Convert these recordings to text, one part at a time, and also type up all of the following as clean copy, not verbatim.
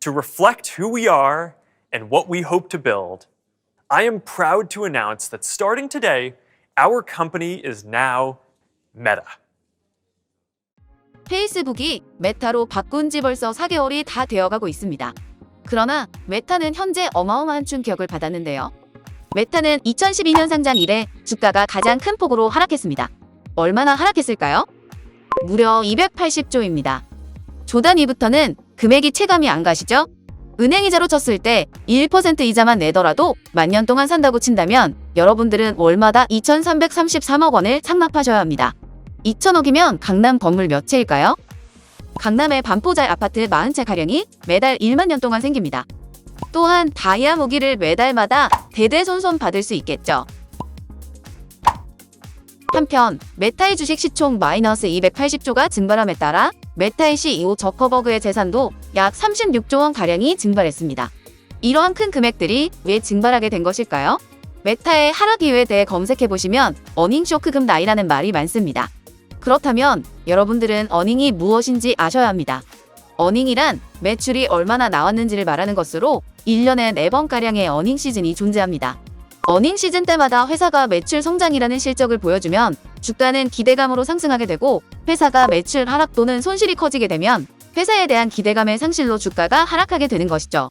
to reflect who we are and what we hope to build, I am proud to announce that starting today, our company is now Meta. 페이스북이 메타로 바꾼 지 벌써 4개월이 다 되어가고 있습니다. 그러나 메타는 현재 어마어마한 충격을 받았는데요. 메타는 2012년 상장 이래 주가가 가장 큰 폭으로 하락했습니다. 얼마나 하락했을까요? 무려 280조입니다. 조 단위부터는 금액이 체감이 안 가시죠? 은행이자로 쳤을 때 1% 이자만 내더라도 만년 동안 산다고 친다면 여러분들은 월마다 2,333억 원을 상납하셔야 합니다. 2천억이면 강남 건물 몇 채일까요? 강남의 반포자의 아파트 40채가량이 매달 1만 년 동안 생깁니다. 또한 다이아 무기를 매달마다 대대손손 받을 수 있겠죠. 한편 메타의 주식 시총 마이너스 280조가 증발함에 따라 메타의 CEO 저커버그의 재산도 약 36조 원가량이 증발했습니다. 이러한 큰 금액들이 왜 증발하게 된 것일까요? 메타의 하락 이유에 대해 검색해보시면 어닝쇼크급 나이라는 말이 많습니다. 그렇다면 여러분들은 어닝이 무엇인지 아셔야 합니다. 어닝이란 매출이 얼마나 나왔는지를 말하는 것으로 1년에 4번가량의 어닝 시즌이 존재합니다. 어닝 시즌 때마다 회사가 매출 성장이라는 실적을 보여주면 주가는 기대감으로 상승하게 되고, 회사가 매출 하락 또는 손실이 커지게 되면 회사에 대한 기대감의 상실로 주가가 하락하게 되는 것이죠.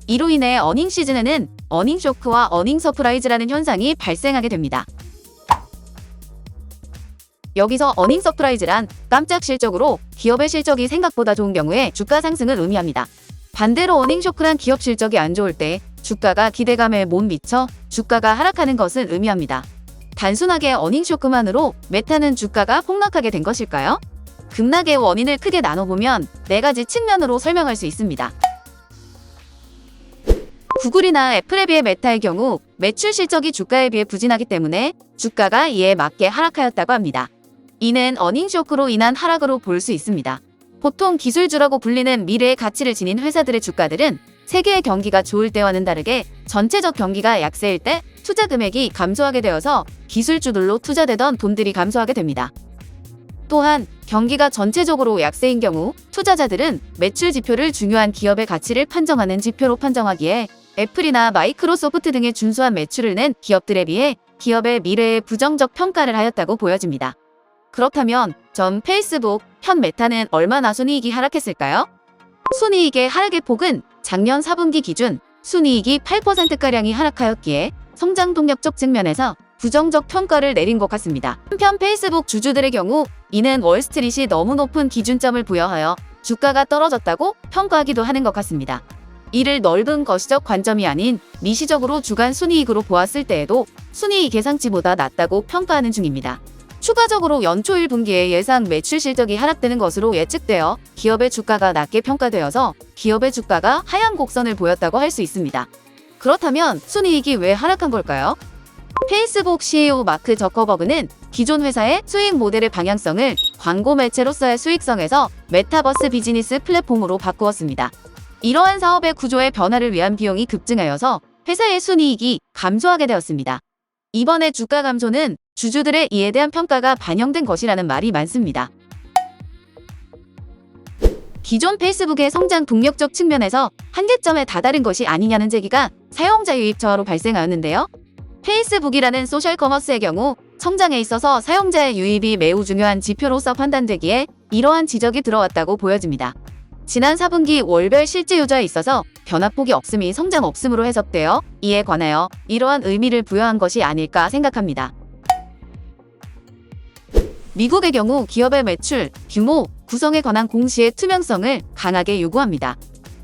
이로 인해 어닝 시즌에는 어닝 쇼크와 어닝 서프라이즈라는 현상이 발생하게 됩니다. 여기서 어닝 서프라이즈란 깜짝 실적으로 기업의 실적이 생각보다 좋은 경우에 주가 상승을 의미합니다. 반대로 어닝 쇼크란 기업 실적이 안 좋을 때 주가가 기대감에 못 미쳐 주가가 하락하는 것을 의미합니다. 단순하게 어닝 쇼크만으로 메타는 주가가 폭락하게 된 것일까요? 급락의 원인을 크게 나눠보면 4가지 측면으로 설명할 수 있습니다. 구글이나 애플에 비해 메타의 경우 매출 실적이 주가에 비해 부진하기 때문에 주가가 이에 맞게 하락하였다고 합니다. 이는 어닝 쇼크로 인한 하락으로 볼 수 있습니다. 보통 기술주라고 불리는 미래의 가치를 지닌 회사들의 주가들은 세계의 경기가 좋을 때와는 다르게 전체적 경기가 약세일 때 투자 금액이 감소하게 되어서 기술주들로 투자되던 돈들이 감소하게 됩니다. 또한 경기가 전체적으로 약세인 경우 투자자들은 매출 지표를 중요한 기업의 가치를 판정하는 지표로 판정하기에 애플이나 마이크로소프트 등의 준수한 매출을 낸 기업들에 비해 기업의 미래에 부정적 평가를 하였다고 보여집니다. 그렇다면 전 페이스북, 현 메타는 얼마나 순이익이 하락했을까요? 순이익의 하락의 폭은 작년 4분기 기준 순이익이 8%가량이 하락하였기에 성장 동력적 측면에서 부정적 평가를 내린 것 같습니다. 한편 페이스북 주주들의 경우 이는 월스트리트이 너무 높은 기준점을 부여하여 주가가 떨어졌다고 평가하기도 하는 것 같습니다. 이를 넓은 거시적 관점이 아닌 미시적으로 주간 순이익으로 보았을 때에도 순이익 예상치보다 낮다고 평가하는 중입니다. 추가적으로 연초 1분기에 예상 매출 실적이 하락되는 것으로 예측되어 기업의 주가가 낮게 평가되어서 기업의 주가가 하향 곡선을 보였다고 할 수 있습니다. 그렇다면 순이익이 왜 하락한 걸까요? 페이스북 CEO 마크 저커버그는 기존 회사의 수익 모델의 방향성을 광고 매체로서의 수익성에서 메타버스 비즈니스 플랫폼으로 바꾸었습니다. 이러한 사업의 구조의 변화를 위한 비용이 급증하여서 회사의 순이익이 감소하게 되었습니다. 이번에 주가 감소는 주주들의 이에 대한 평가가 반영된 것이라는 말이 많습니다. 기존 페이스북의 성장 동력적 측면에서 한계점에 다다른 것이 아니냐는 제기가 사용자 유입 저하로 발생하였는데요. 페이스북이라는 소셜 커머스의 경우 성장에 있어서 사용자의 유입이 매우 중요한 지표로서 판단되기에 이러한 지적이 들어왔다고 보여집니다. 지난 4분기 월별 실제 유저에 있어서 변화폭이 없음이 성장 없음으로 해석되어 이에 관하여 이러한 의미를 부여한 것이 아닐까 생각합니다. 미국의 경우 기업의 매출, 규모, 구성에 관한 공시의 투명성을 강하게 요구합니다.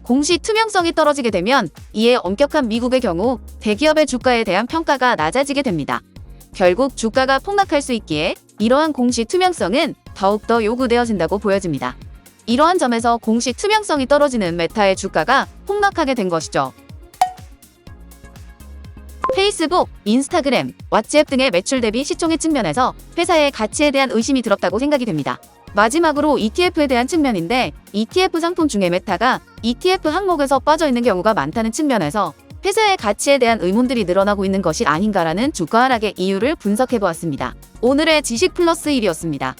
공시 투명성이 떨어지게 되면 이에 엄격한 미국의 경우 대기업의 주가에 대한 평가가 낮아지게 됩니다. 결국 주가가 폭락할 수 있기에 이러한 공시 투명성은 더욱더 요구되어진다고 보여집니다. 이러한 점에서 공시 투명성이 떨어지는 메타의 주가가 폭락하게 된 것이죠. 페이스북, 인스타그램, 왓츠앱 등의 매출 대비 시총의 측면에서 회사의 가치에 대한 의심이 들었다고 생각이 됩니다. 마지막으로 ETF에 대한 측면인데 ETF 상품 중에 메타가 ETF 항목에서 빠져있는 경우가 많다는 측면에서 회사의 가치에 대한 의문들이 늘어나고 있는 것이 아닌가라는 주가 하락의 이유를 분석해보았습니다. 오늘의 지식 플러스 1이었습니다.